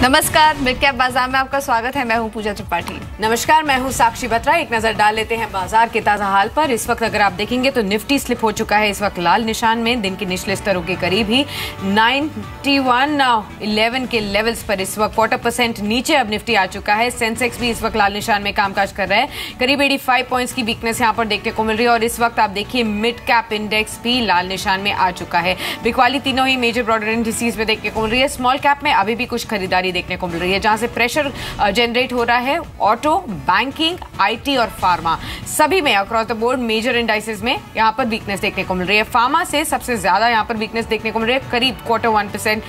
नमस्कार, mid cap बाजार में आपका स्वागत है। मैं हूं पूजा त्रिपाठी। नमस्कार, मैं हूं साक्षी बत्रा। एक नजर डाल लेते हैं बाजार के ताजा हाल पर। इस वक्त अगर आप देखेंगे तो निफ्टी स्लिप हो चुका है इस वक्त लाल निशान में। दिन के निचले स्तरों के करीब ही 9111 के लेवल्स पर इस वक्त 0.25% नीचे अब निफ्टी आ चुका है। सेंसेक्स भी इस वक्त लाल निशान में कामकाज कर रहा है। करीब 85 पॉइंट्स की वीकनेस यहां पर देखने को मिल रही है। और इस वक्त आप देखिए मिड कैप इंडेक्स भी लाल निशान में आ चुका है। बिकवाली तीनों ही मेजर ब्रॉडर इंडिसेस में देखने को मिल रही है। स्मॉल कैप में अभी भी कुछ खरीदारी देखने को मिल रही है, जहां से प्रेशर जनरेट हो रहा है। ऑटो, बैंकिंग, आईटी और फार्मा सभी में across the board major indices में यहां पर वीकनेस देखने को मिल रही है। फार्मा से सबसे ज्यादा यहां पर वीकनेस देखने को मिल रही है। करीब 0.25%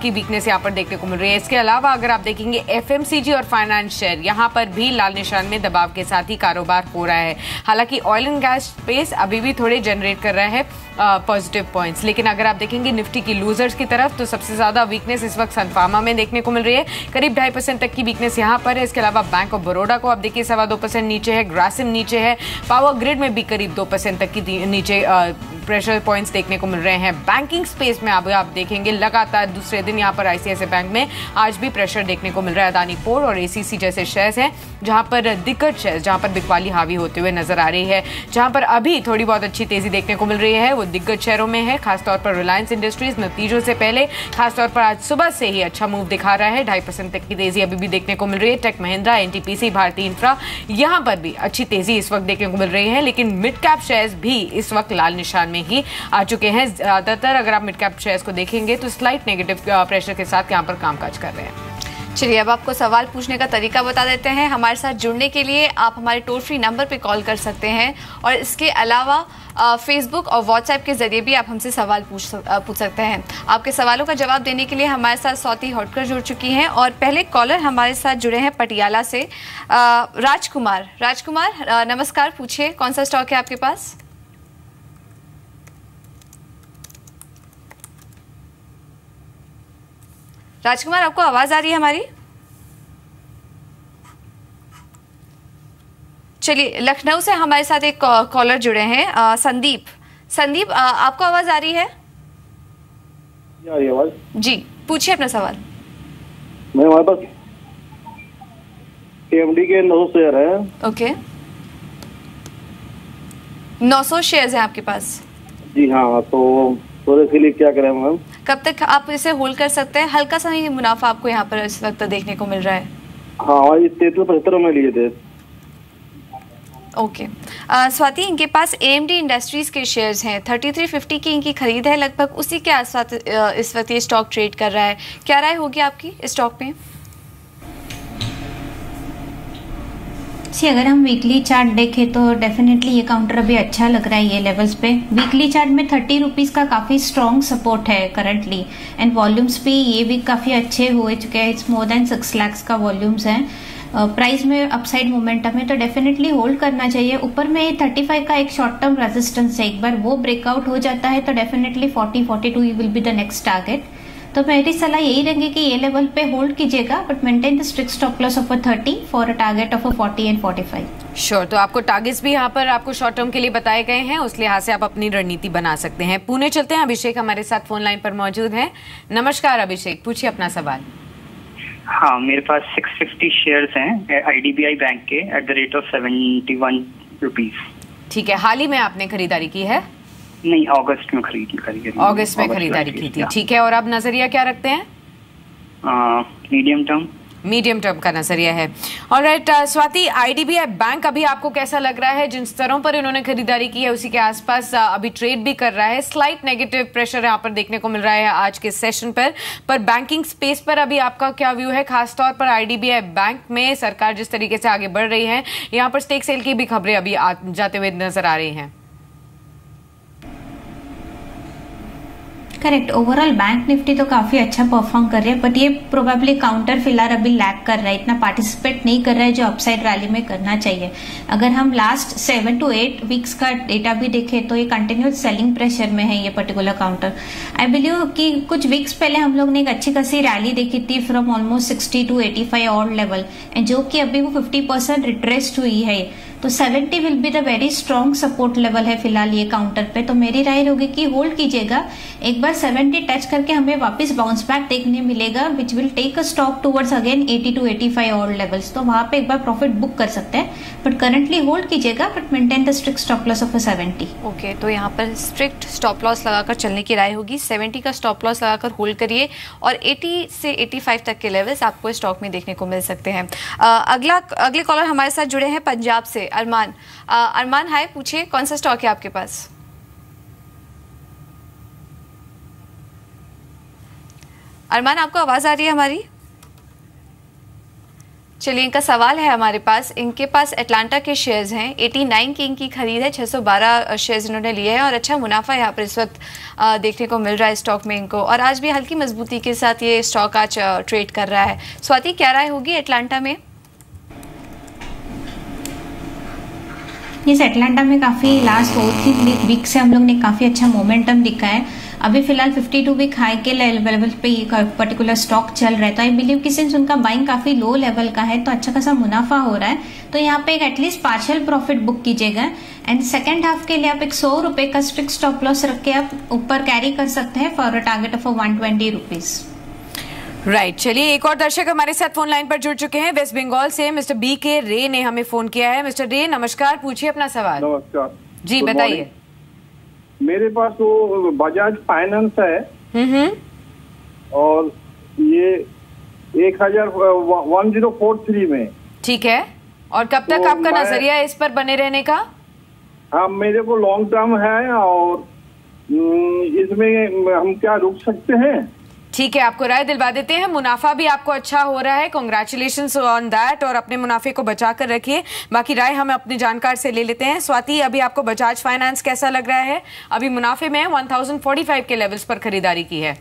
की वीकनेस यहां पर देखने को मिल रही है। इसके अलावा अगर आप देखेंगे एफएमसीजी और फाइनेंस शेयर यहां पर भी लाल निशान में दबाव के साथ ही कारोबार हो रहा है। हालांकि ऑयल एंड गैस स्पेस अभी भी थोड़े जनरेट कर रहा है पॉजिटिव पॉइंट्स। लेकिन अगर आप देखेंगे निफ्टी की लूजर्स की तरफ तो सबसे ज्यादा वीकनेस इस वक्त सन फार्मा में देखने को मिल रही है। करीब 2.5% तक की वीकनेस यहां पर है। इसके अलावा बैंक ऑफ बड़ौदा को आप देखिए 2.25% नीचे है। ग्रासिम नीचे है। पावर ग्रिड में भी करीब 2% तक की नीचे प्रेशर पॉइंट्स देखने को मिल रहे हैं। बैंकिंग स्पेस में आप देखेंगे लगातार दूसरे दिन यहां पर आईसीआईसीआई बैंक में आज भी प्रेशर देखने को मिल रहा है। अदानी पोर्ट और एसीसी जैसे शेयर्स हैं जहां पर दिग्गज शेयर्स जहां पर बिकवाली हावी होते हुए नजर आ रही है। जहां पर अभी थोड़ी बहुत अच्छी तेजी देखने को मिल रही है वो दिग्गज शेयरों में है। खासतौर पर रिलायंस इंडस्ट्रीज नतीजों से पहले खासतौर पर आज सुबह से ही अच्छा मूव दिखा रहा है। 2.5% तक की तेजी अभी भी देखने को मिल रही है। टेक महिंद्रा, एनटीपीसी, भारतीय इंफ्रा यहां पर भी अच्छी तेजी इस वक्त देखने को मिल रही है। लेकिन मिड कैप शेयर्स भी इस वक्त लाल निशान में ही आ चुके हैं। ज्यादातर अगर आप मिड कैप शेयर्स को देखेंगे तो स्लाइट नेगेटिव प्रेशर के साथ यहां पर कामकाज कर रहे हैं। चलिए अब आपको सवाल पूछने का तरीका बता देते हैं। हमारे साथ जुड़ने के लिए आप हमारे टोल फ्री नंबर पे कॉल कर सकते हैं और इसके अलावा फेसबुक और व्हाट्सएप के जरिए भी आप हमसे सवाल पूछ सकते हैं। आपके सवालों का जवाब देने के लिए हमारे साथ स्वाति होटकर जुड़ चुकी हैं और पहले कॉलर हमारे साथ जुड़े हैं पटियाला से राजकुमार। नमस्कार, पूछिए कौन सा स्टॉक है आपके पास? राजकुमार, आपको आवाज आ रही है हमारी? चलिए, लखनऊ से हमारे साथ एक कॉलर जुड़े हैं संदीप। आपको आवाज आ रही है? आ रही है आवाज? जी, पूछिए अपना सवाल। मैं हमारे पास केएमडी के 900 शेयर है। ओके, 900 शेयर्स हैं आपके पास? जी हाँ, तो इसके लिए क्या करें मैम? कब तक आप इसे होल्ड कर सकते हैं? हल्का सा ही मुनाफा आपको यहाँ पर इस वक्त देखने को मिल रहा है। हाँ, 33-75 में लिए थे। ओके, स्वाति, इनके पास एएमडी इंडस्ट्रीज के शेयर्स हैं। 3350 की इनकी खरीद है। लगभग उसी के आसपास इस वक्त ये स्टॉक ट्रेड कर रहा है। क्या राय होगी आपकी इस स्टॉक में? जी, अगर हम वीकली चार्ट देखें तो डेफिनेटली ये काउंटर अभी अच्छा लग रहा है ये लेवल्स पे। वीकली चार्ट में 30 रुपीज़ का काफ़ी स्ट्रॉन्ग सपोर्ट है करंटली एंड वॉल्यूम्स भी ये भी काफ़ी अच्छे हो चुके हैं। इट्स मोर देन 6 लाख का वॉल्यूम्स हैं। प्राइस में अपसाइड मोमेंटम है तो डेफिनेटली होल्ड करना चाहिए। ऊपर में 35 का एक शॉर्ट टर्म रेजिस्टेंस है। एक बार वो ब्रेकआउट हो जाता है तो definitely 40-42 will be the next target. तो मेरी सलाह यही रहेगी कि ये लेवल पे होल्ड कीजिएगा but maintain the strict stop loss of 30 for a target of 40 and 45। Sure, तो आपको टारगेट्स भी यहाँ पर आपको शॉर्ट टर्म के लिए बताए गए हैं। उस लिहाज से आप अपनी रणनीति बना सकते हैं। पुणे चलते हैं, अभिषेक हमारे साथ फोन लाइन पर मौजूद हैं। नमस्कार अभिषेक, पूछिए अपना सवाल। हाँ, मेरे पास 650 शेयर्स हैं आईडीबीआई बैंक के at the rate of 71 rupees. ठीक है, हाल ही में आपने खरीदारी की है? नहीं, अगस्त में अगस्त में खरीदारी की थी। ठीक है, और अब नजरिया क्या रखते हैं? मीडियम टर्म का नजरिया है। ऑलराइट स्वाति, आईडीबीआई बैंक अभी आपको कैसा लग रहा है? जिन स्तरों पर इन्होंने खरीदारी की है उसी के आसपास अभी ट्रेड भी कर रहा है। स्लाइट नेगेटिव प्रेशर यहाँ पर देखने को मिल रहा है आज के सेशन पर बैंकिंग स्पेस पर अभी आपका क्या व्यू है? खासतौर पर आईडीबीआई बैंक में सरकार जिस तरीके से आगे बढ़ रही है, यहाँ पर स्टेक सेल की भी खबरें अभी जाते हुए नजर आ रही हैं। करेक्ट, ओवरऑल बैंक निफ्टी तो काफी अच्छा परफॉर्म कर रही है बट ये प्रोबेबली काउंटर फिलहाल अभी लैग कर रहा है, इतना पार्टिसिपेट नहीं कर रहा है जो अपसाइड रैली में करना चाहिए। अगर हम लास्ट 7 to 8 वीक्स का डेटा भी देखें तो ये कंटिन्यूस सेलिंग प्रेशर में है ये पर्टिकुलर काउंटर। आई बिलीव कि कुछ वीक्स पहले हम लोग ने एक अच्छी खासी रैली देखी थी from almost 60 to 85 all level, जो कि अभी वो 50% रिट्रेस्ड हुई है। तो तो 70 will be the very strong support level है फिलहाल ये काउंटर पे। तो मेरी राय होगी कि होल्ड कीजिएगा, एक बार 70 टच करके हमें वापस बाउंस बैक देखने मिलेगा which will take a stop towards again 80 to 85 और लेवल्स। तो वहां पे एक बार प्रॉफिट बुक कर सकते हैं, बट करंटली होल्ड कीजिएगा, but maintain the strict stop loss of 70। Okay, तो यहाँ पर स्ट्रिक्ट स्टॉप लॉस लगाकर चलने की राय होगी। 70 का स्टॉप लॉस लगाकर होल्ड करिए और 80 से 85 तक के लेवल्स आपको स्टॉक में देखने को मिल सकते हैं। अगले कॉलर हमारे साथ जुड़े हैं पंजाब से, अरमान। अरमान हाय, पूछिए कौन सा स्टॉक है आपके पास? अरमान, आपको आवाज आ रही है हमारी? चलिए, इनका सवाल है हमारे पास। इनके पास एटलांटा के शेयर्स हैं, 89 की इनकी खरीद है, 612 शेयर्स इन्होंने लिए हैं और अच्छा मुनाफा यहाँ पर इस वक्त देखने को मिल रहा है स्टॉक में इनको, और आज भी हल्की मजबूती के साथ ये स्टॉक आज ट्रेड कर रहा है। स्वाति, क्या राय होगी एटलांटा में? इस एटलांटा में काफी लास्ट 2-3 वीक से हम लोग ने काफी अच्छा मोमेंटम दिखा है। अभी फिलहाल 52 वीक हाई के लेवल पे ये पर्टिकुलर स्टॉक चल रहा है, तो आई बिलीव कि सिंस उनका बाइंग काफी लो लेवल का है तो अच्छा खासा मुनाफा हो रहा है, तो यहाँ पे एक एटलीस्ट पार्शियल प्रॉफिट बुक कीजिएगा। एंड सेकेंड हाफ के लिए आप एक 100 रुपए का स्ट्रिक्ट स्टॉप लॉस रख के आप ऊपर कैरी कर सकते हैं for a target of 120 rupees. Right, चलिए एक और दर्शक हमारे साथ फोन लाइन पर जुड़ चुके हैं। वेस्ट बंगाल से मिस्टर बी के रे ने हमें फोन किया है। मिस्टर रे नमस्कार, पूछिए अपना सवाल। नमस्कार जी, बताइए। मेरे पास वो बजाज फाइनेंस है और ये 1043 में। ठीक है, और कब तक तो आपका नजरिया है इस पर बने रहने का? हाँ, मेरे को लॉन्ग टर्म है और इसमें हम क्या रुक सकते हैं? ठीक है, आपको राय दिलवा देते हैं। मुनाफा भी आपको अच्छा हो रहा है, कॉन्ग्रेचुलेशंस ऑन दैट, और अपने मुनाफे को बचा कर रखिए। बाकी राय हम अपने जानकार से ले लेते हैं। स्वाति, अभी आपको बजाज फाइनेंस कैसा लग रहा है? अभी मुनाफे में 1045 के लेवल्स पर खरीदारी की है।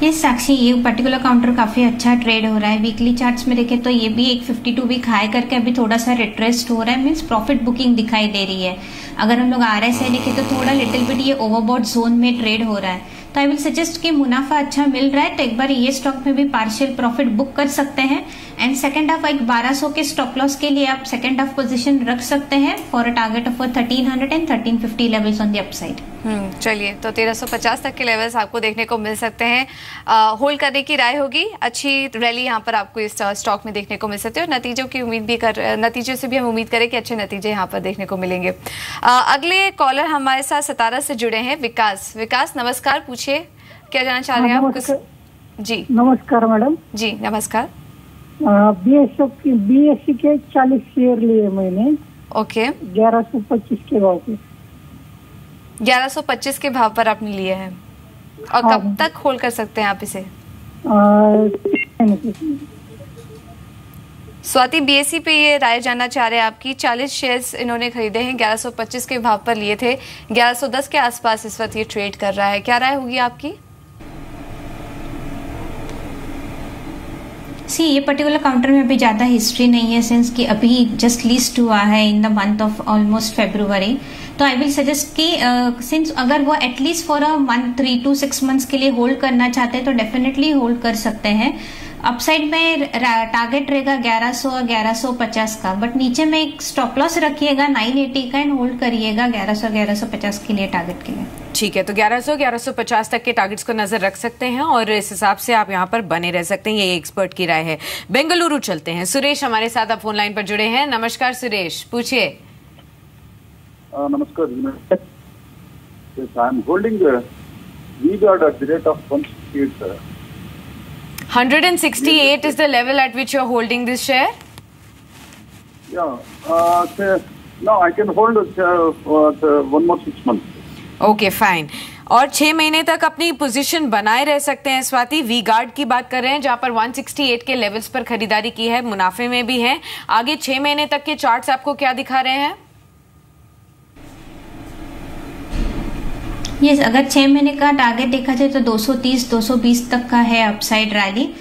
ये साक्षी, ये पर्टिकुलर काउंटर काफी अच्छा ट्रेड हो रहा है। वीकली चार्ट्स में देखें तो ये भी एक 52 वीक हाई करके अभी थोड़ा सा रिट्रेस्ट हो रहा है, मींस प्रॉफिट बुकिंग दिखाई दे रही है। अगर हम लोग RSI देखें तो थोड़ा लिटिल बिट ये ओवरबॉट जोन में ट्रेड हो रहा है, तो आई विल सजेस्ट कि मुनाफा अच्छा मिल रहा है तो एक बार ये स्टॉक में भी पार्शियल प्रॉफिट बुक कर सकते हैं। एंड सेकंड हाफ एक 1200 के स्टॉप लॉस के लिए आप सेकंड हाफ पोजीशन रख सकते हैं for a target of 1300 and 1350 levels on the upside. चलिए, तो 1350 तक के लेवल्स आपको देखने को मिल सकते हैं। होल्ड करने की राय होगी। अच्छी रैली यहाँ पर आपको इस स्टॉक में देखने को मिल सकती है और नतीजों से भी हम उम्मीद करें कि अच्छे नतीजे यहाँ पर देखने को मिलेंगे। अगले कॉलर हमारे साथ सतारा से जुड़े हैं, विकास। विकास नमस्कार, पूछिए क्या जानना चाह रहे हैं आप? जी नमस्कार मैडम। जी नमस्कार। BSE के 40 शेयर लिए मैंने। ओके, 1125 के भाव पे। 1125 के भाव पर आपने लिए हैं, और हाँ। कब तक होल्ड कर सकते हैं आप इसे? स्वाति, BSE पे ये राय जानना चाह रहे हैं आपकी। 40 शेयर्स इन्होंने खरीदे हैं, 1125 के भाव पर लिए थे, 1110 के आसपास इस वक्त ये ट्रेड कर रहा है। क्या राय होगी आपकी? ये पर्टिकुलर काउंटर में अभी ज्यादा हिस्ट्री नहीं है, सिंस कि अभी जस्ट लिस्ट हुआ है in the month of almost February। तो आई विल सजेस्ट कि सिंस अगर वो at least for a month 3 to 6 months के लिए होल्ड करना चाहते हैं तो डेफिनेटली होल्ड कर सकते हैं। अपसाइड में टारगेट रहेगा 1100 और 1150 का, बट नीचे में एक स्टॉप लॉस रखिएगा 980 का एंड होल्ड करिएगा 1100 1150 के लिए टारगेट के लिए। ठीक है, तो 1100 1150 तक के टारगेट्स को नजर रख सकते हैं और इस हिसाब से आप यहाँ पर बने रह सकते हैं। ये एक्सपर्ट की राय है। बेंगलुरु चलते हैं, सुरेश हमारे साथ आप फोन लाइन पर जुड़े हैं। नमस्कार सुरेश, पूछिए। नमस्कार जी, I am holding V-Guard at the rate of 168 sir. 168 is the level at which you are holding this share? Yeah, no, I can hold one more 6 months. Okay fine, और 6 महीने तक अपनी पोजीशन बनाए रह सकते हैं। स्वाति, V-Guard की बात कर रहे हैं जहां पर 168 के लेवल्स पर खरीदारी की है, मुनाफे में भी है। आगे 6 महीने तक के चार्ट्स आपको क्या दिखा रहे हैं? यस, अगर 6 महीने का टारगेट देखा जाए तो 230 220 तक का है अपसाइड रैली।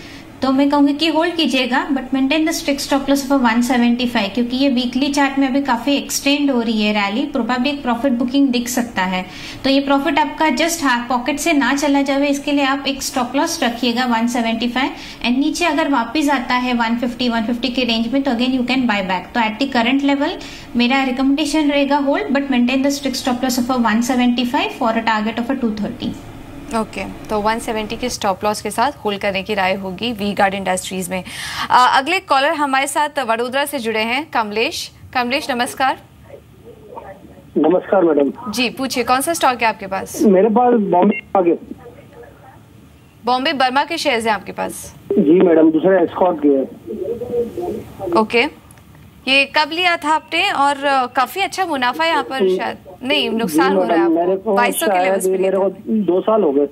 तो मैं कहूंगी कि होल्ड कीजिएगा, but maintain the strict stop loss of 175, क्योंकि ये वीकली चार्ट में अभी काफी एक्सटेंड हो रही है रैली, प्रोबेबली एक प्रॉफिट बुकिंग दिख सकता है। तो ये प्रॉफिट आपका जस्ट पॉकेट से ना चला जाए, इसके लिए आप एक स्टॉप लॉस रखिएगा 175, एंड नीचे अगर वापिस आता है 150 के रेंज में तो again you can buy back. तो एट द करंट लेवल मेरा रिकमेंडेशन रहेगा hold, but maintain the strict stop loss of 175 for a target of 230। Okay तो 170 के स्टॉप लॉस के साथ होल्ड करने की राय होगी वी गार्ड इंडस्ट्रीज में। अगले कॉलर हमारे साथ वडोदरा से जुड़े हैं कमलेश। कमलेश नमस्कार। नमस्कार मैडम जी पूछिए, कौन सा स्टॉक है आपके पास? मेरे पास बॉम्बे बर्मा के शेयर्स हैं आपके पास? जी मैडम, दूसरा एस्कॉर्ट के है। ओके, ये कब लिया था आपने और काफी अच्छा मुनाफा है यहाँ पर? शायद नहीं, नुकसान हो रहा है आपको। 2200 के लेवल्स पे मेरे को 2 साल हो गए।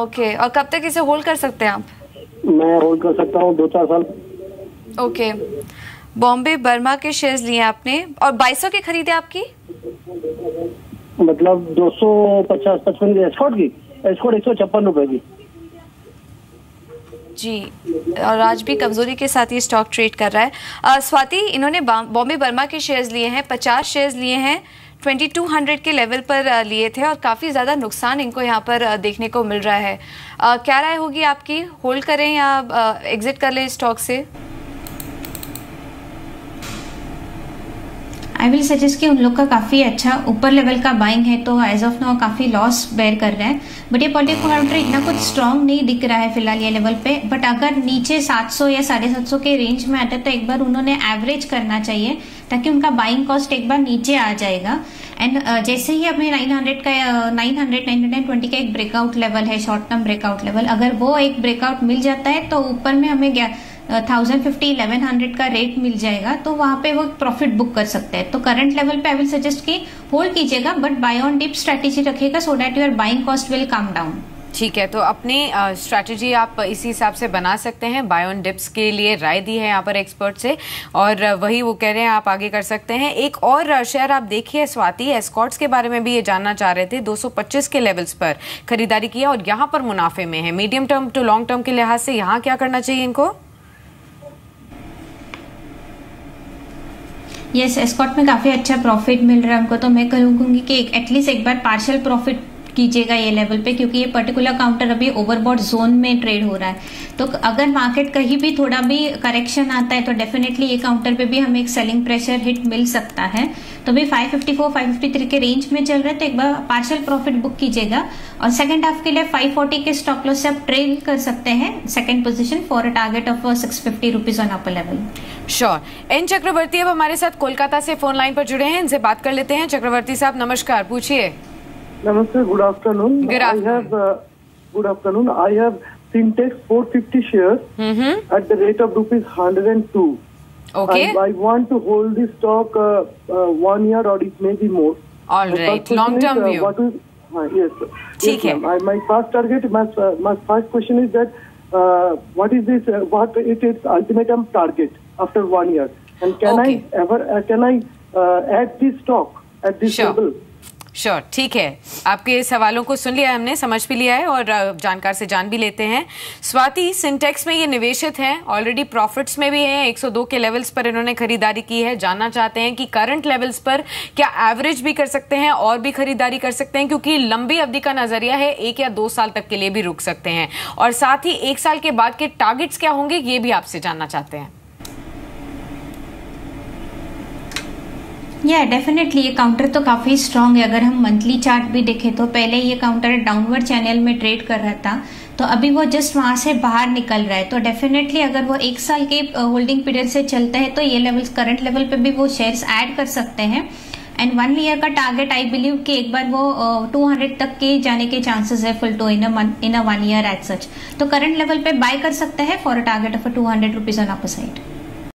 ओके, और कब तक इसे होल्ड कर सकते हैं आप? मैं होल्ड कर सकता हूँ 2-4 साल। ओके, बॉम्बे बर्मा के शेयर्स लिए आपने और 2200 की खरीदे आपकी? मतलब 250-55 की एस्कॉर्ट 156 रुपए की। जी, और आज भी कमजोरी के साथ ये स्टॉक ट्रेड कर रहा है। स्वाति, इन्होंने बॉम्बे बर्मा के शेयर्स लिए हैं, 50 शेयर्स लिए हैं, 2200 के लेवल पर लिए थे और काफ़ी ज़्यादा नुकसान इनको यहाँ पर देखने को मिल रहा है। क्या राय होगी आपकी, होल्ड करें या एग्जिट कर लें स्टॉक से? आई विल सजेस्ट कि उन लोग का काफी अच्छा ऊपर लेवल का बाइंग है, तो एज ऑफ नाउ काफी लॉस बेयर कर रहे हैं, बट ये पॉलिटिकल काउंटर इतना कुछ स्ट्रांग नहीं दिख रहा है फिलहाल ये लेवल पे। बट अगर नीचे 700 या 750 के रेंज में आता है तो एक बार उन्होंने एवरेज करना चाहिए, ताकि उनका बाइंग कॉस्ट एक बार नीचे आ जाएगा। एंड जैसे ही हमें 920 का एक ब्रेकआउट लेवल है, शॉर्ट टर्म ब्रेकआउट लेवल, अगर वो एक ब्रेकआउट मिल जाता है तो ऊपर में हमें 1050-1100 का रेट मिल जाएगा, तो वहां पे वो प्रॉफिट बुक कर सकते हैं। तो करंट लेवल पे आई विल सजेस्ट कि होल्ड कीजिएगा, but buy on dip strategy रखिएगा so that your buying cost will come down. ठीक है, तो अपनी स्ट्रैटेजी आप इसी हिसाब से बना सकते हैं। बाय ऑन डिप्स के लिए राय दी है यहाँ पर एक्सपर्ट से, और वही वो कह रहे हैं आप आगे कर सकते हैं। एक और शेयर आप देखिए स्वाति, एस्कॉर्ट्स के बारे में भी ये जानना चाह रहे थे। 225 के लेवल्स पर खरीदारी की है और यहाँ पर मुनाफे में है। Medium term to long term के लिहाज से यहाँ क्या करना चाहिए इनको? यस, एस्कॉर्ट में काफी अच्छा प्रॉफिट मिल रहा है हमको, तो मैं कहूंगी कि एटलीस्ट एक बार पार्शियल प्रॉफिट कीजिएगा ये लेवल पे, क्योंकि ये पर्टिकुलर काउंटर अभी ओवरबॉट जोन में ट्रेड हो रहा है। तो अगर मार्केट कहीं भी थोड़ा भी करेक्शन आता है तो डेफिनेटली ये काउंटर पे भी हमें एक सेलिंग प्रेशर हिट मिल सकता है। तो भी 554-553 के रेंज में चल रहा है, तो एक बार पार्शियल प्रॉफिट बुक कीजिएगा। और सेकंड हाफ के लिए 540 के स्टॉप लॉस से आप ट्रेड कर सकते हैं second position for a target of 650 rupees on upper level. Sure. N Chakravarti अब हमारे साथ कोलकाता से फोन लाइन पर जुड़े हैं, इनसे बात कर लेते हैं। चक्रवर्ती साहब नमस्कार, पूछिए। Namaste, good afternoon. Good afternoon. Good afternoon. I have Syntex 450 shares at the rate of rupees 102. Okay. And I want to hold this stock 1 year or it may be more. All right. Long term view. What is? Yes. ठीक है. My first target, my first question is that what is this? What is its ultimate target after 1 year? And can I add this stock at this level? Sure, ठीक है। आपके सवालों को सुन लिया हमने, समझ भी लिया है और जानकार से जान भी लेते हैं। स्वाति, सिंटेक्स में ये निवेशित हैं, ऑलरेडी प्रॉफिट्स में भी हैं, 102 के लेवल्स पर इन्होंने खरीदारी की है। जानना चाहते हैं कि करंट लेवल्स पर क्या एवरेज भी कर सकते हैं और भी खरीदारी कर सकते हैं, क्योंकि लंबी अवधि का नजरिया है, 1 या 2 साल तक के लिए भी रुक सकते हैं। और साथ ही 1 साल के बाद के टारगेट्स क्या होंगे ये भी आपसे जानना चाहते हैं। या डेफिनेटली ये काउंटर तो काफी स्ट्रांग है। अगर हम मंथली चार्ट भी देखें तो पहले ये काउंटर डाउनवर्ड चैनल में ट्रेड कर रहा था, तो अभी वो जस्ट वहां से बाहर निकल रहा है। तो डेफिनेटली अगर वो 1 साल के होल्डिंग पीरियड से चलता है तो ये लेवल्स करंट लेवल पे भी वो शेयर्स ऐड कर सकते हैं। एंड 1 ईयर का टारगेट आई बिलीव कि एक बार वो 200 तक के जाने के चांसेस है full to in a 1 year at such. तो करंट लेवल पे बाय कर सकते हैं for a target of 200 rupees on upper side.